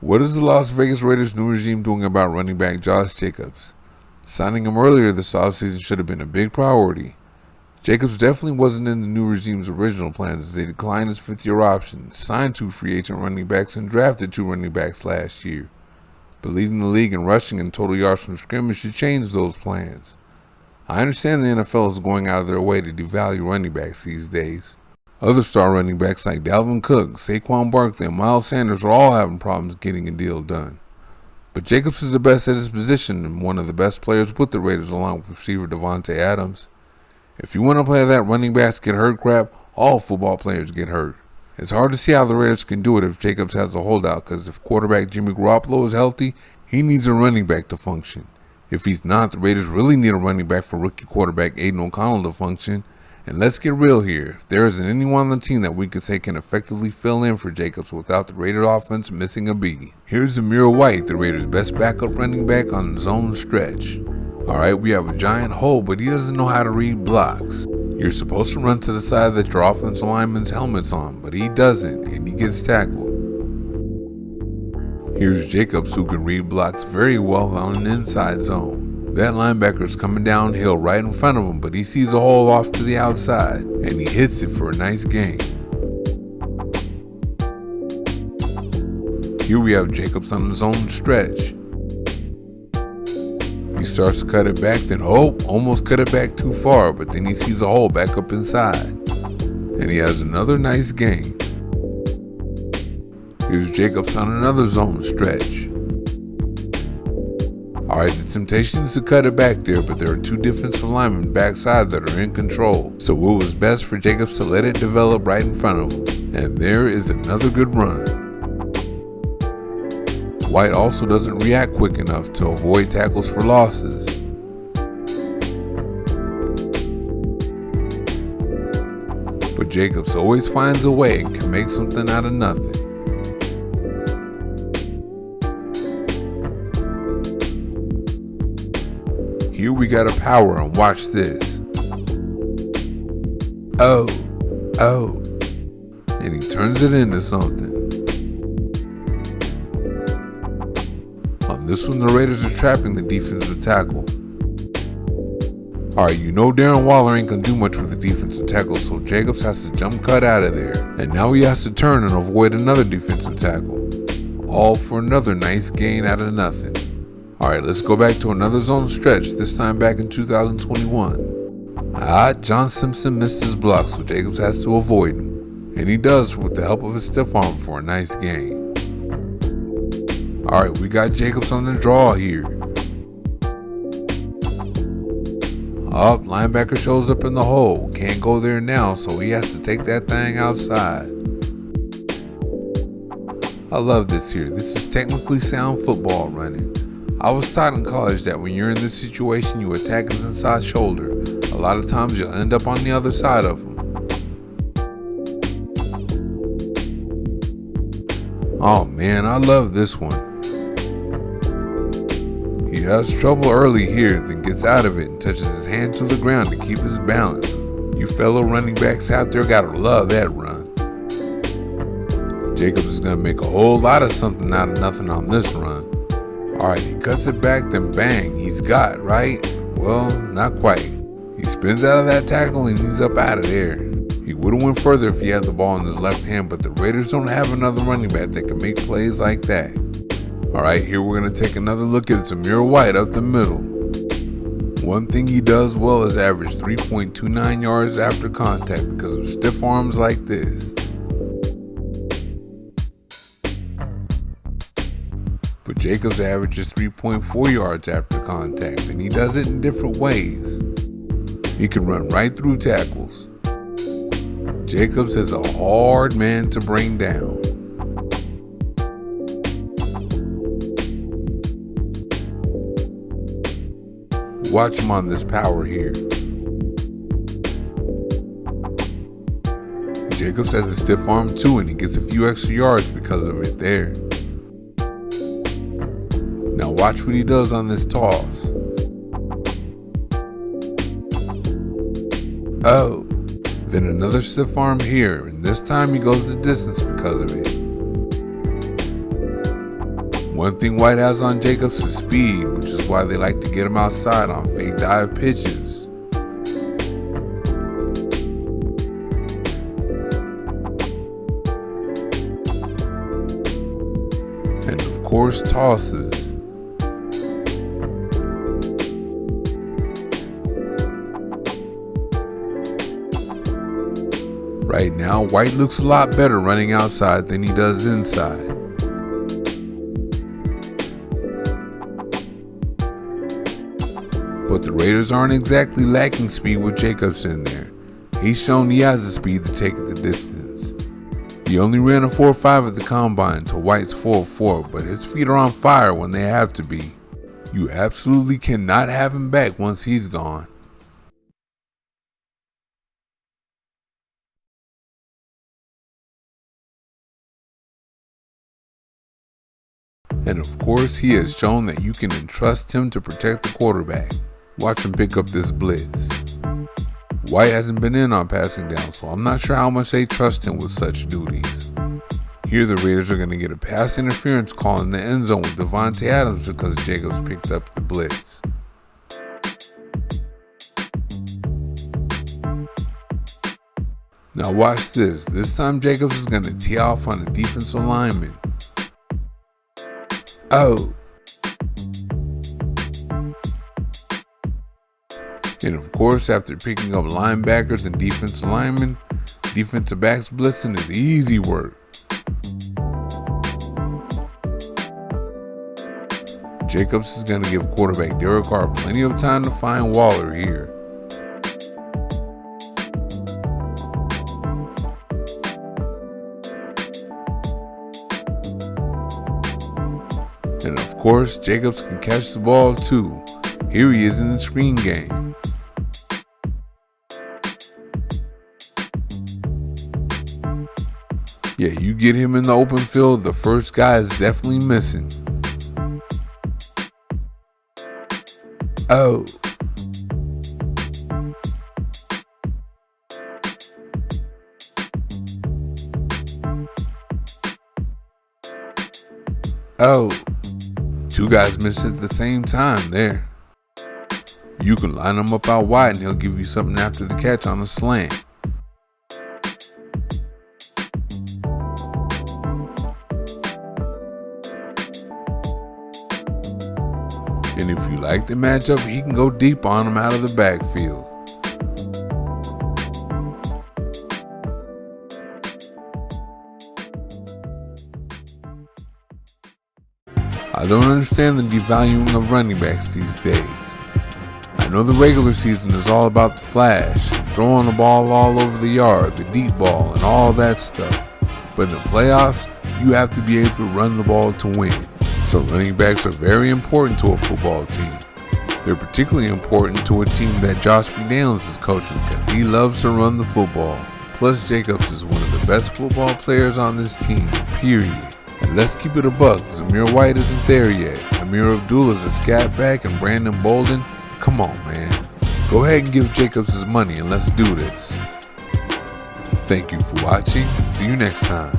What is the Las Vegas Raiders' new regime doing about running back Josh Jacobs? Signing him earlier this offseason should have been a big priority. Jacobs definitely wasn't in the new regime's original plans as they declined his fifth-year option, signed 2 free agent running backs, and drafted 2 running backs last year. But leading the league in rushing and total yards from scrimmage should change those plans. I understand the NFL is going out of their way to devalue running backs these days. Other star running backs like Dalvin Cook, Saquon Barkley, and Miles Sanders are all having problems getting a deal done. But Jacobs is the best at his position and one of the best players with the Raiders along with receiver Davante Adams. If you want to play that running backs get hurt crap, all football players get hurt. It's hard to see how the Raiders can do it if Jacobs has a holdout, because if quarterback Jimmy Garoppolo is healthy, he needs a running back to function. If he's not, the Raiders really need a running back for rookie quarterback Aiden O'Connell to function. And let's get real here, if there isn't anyone on the team that we could say can effectively fill in for Jacobs without the Raider offense missing a beat. Here's Amir White, the Raiders' best backup running back on the zone stretch. Alright, we have a giant hole, but he doesn't know how to read blocks. You're supposed to run to the side that your offensive lineman's helmet's on, but he doesn't, and he gets tackled. Here's Jacobs, who can read blocks very well on an inside zone. That linebacker's coming downhill right in front of him, but he sees a hole off to the outside, and he hits it for a nice gain. Here we have Jacobs on his own stretch. He starts to cut it back, then almost cut it back too far, but then he sees a hole back up inside, and he has another nice gain. Here's Jacobs on another zone stretch. Alright, the temptation is to cut it back there, but there are 2 defensive linemen backside that are in control, so it was best for Jacobs to let it develop right in front of him. And there is another good run. White also doesn't react quick enough to avoid tackles for losses. But Jacobs always finds a way and can make something out of nothing. Here we got a power, and watch this. Oh, and he turns it into something. On this one, the Raiders are trapping the defensive tackle. Alright, you know Darren Waller ain't gonna do much with the defensive tackle, so Jacobs has to jump cut out of there. And now he has to turn and avoid another defensive tackle. All for another nice gain out of nothing. Alright, let's go back to another zone stretch, this time back in 2021. John Simpson missed his block, so Jacobs has to avoid him. And he does with the help of his stiff arm for a nice gain. Alright, we got Jacobs on the draw here. Linebacker shows up in the hole. Can't go there now, so he has to take that thing outside. I love this here. This is technically sound football running. I was taught in college that when you're in this situation, you attack his inside shoulder. A lot of times you'll end up on the other side of him. Oh man, I love this one. He has trouble early here, then gets out of it and touches his hand to the ground to keep his balance. You fellow running backs out there gotta love that run. Jacobs is gonna make a whole lot of something out of nothing on this run. Alright, he cuts it back, then bang, he's got, right? Well, not quite. He spins out of that tackle and he's up out of there. He would have went further if he had the ball in his left hand, but the Raiders don't have another running back that can make plays like that. Alright, here we're going to take another look at Amir White up the middle. One thing he does well is average 3.29 yards after contact because of stiff arms like this. But Jacobs averages 3.4 yards after contact, and he does it in different ways. He can run right through tackles. Jacobs is a hard man to bring down. Watch him on this power here. Jacobs has a stiff arm too, and he gets a few extra yards because of it there. Now watch what he does on this toss. Then another stiff arm here, and this time he goes the distance because of it. One thing White has on Jacobs is speed, which is why they like to get him outside on fake dive pitches. And of course, tosses. Right now, White looks a lot better running outside than he does inside. But the Raiders aren't exactly lacking speed with Jacobs in there. He's shown he has the speed to take it the distance. He only ran a 4.5 at the combine to White's 4.4, but his feet are on fire when they have to be. You absolutely cannot have him back once he's gone. And of course, he has shown that you can entrust him to protect the quarterback. Watch him pick up this blitz. White hasn't been in on passing down, so I'm not sure how much they trust him with such duties. Here the Raiders are going to get a pass interference call in the end zone with Davante Adams because Jacobs picked up the blitz. Now watch this. This time Jacobs is going to tee off on a defensive lineman. Oh. And of course, after picking up linebackers and defensive linemen, defensive backs blitzing is easy work. Jacobs is going to give quarterback Derek Carr plenty of time to find Waller here. And of course, Jacobs can catch the ball too. Here he is in the screen game. Yeah, you get him in the open field, the first guy is definitely missing. Oh. Oh. Two guys missed at the same time there. You can line him up out wide and he'll give you something after the catch on a slant. And if you like the matchup, he can go deep on him out of the backfield. I don't understand the devaluing of running backs these days. I know the regular season is all about the flash, throwing the ball all over the yard, the deep ball, and all that stuff. But in the playoffs, you have to be able to run the ball to win. So running backs are very important to a football team. They're particularly important to a team that Josh McDaniels is coaching because he loves to run the football. Plus, Jacobs is one of the best football players on this team, period. And let's keep it a buck, Zamir White isn't there yet. Amir Abdullah is a scat back and Brandon Bolden, come on man. Go ahead and give Jacobs his money and let's do this. Thank you for watching. See you next time.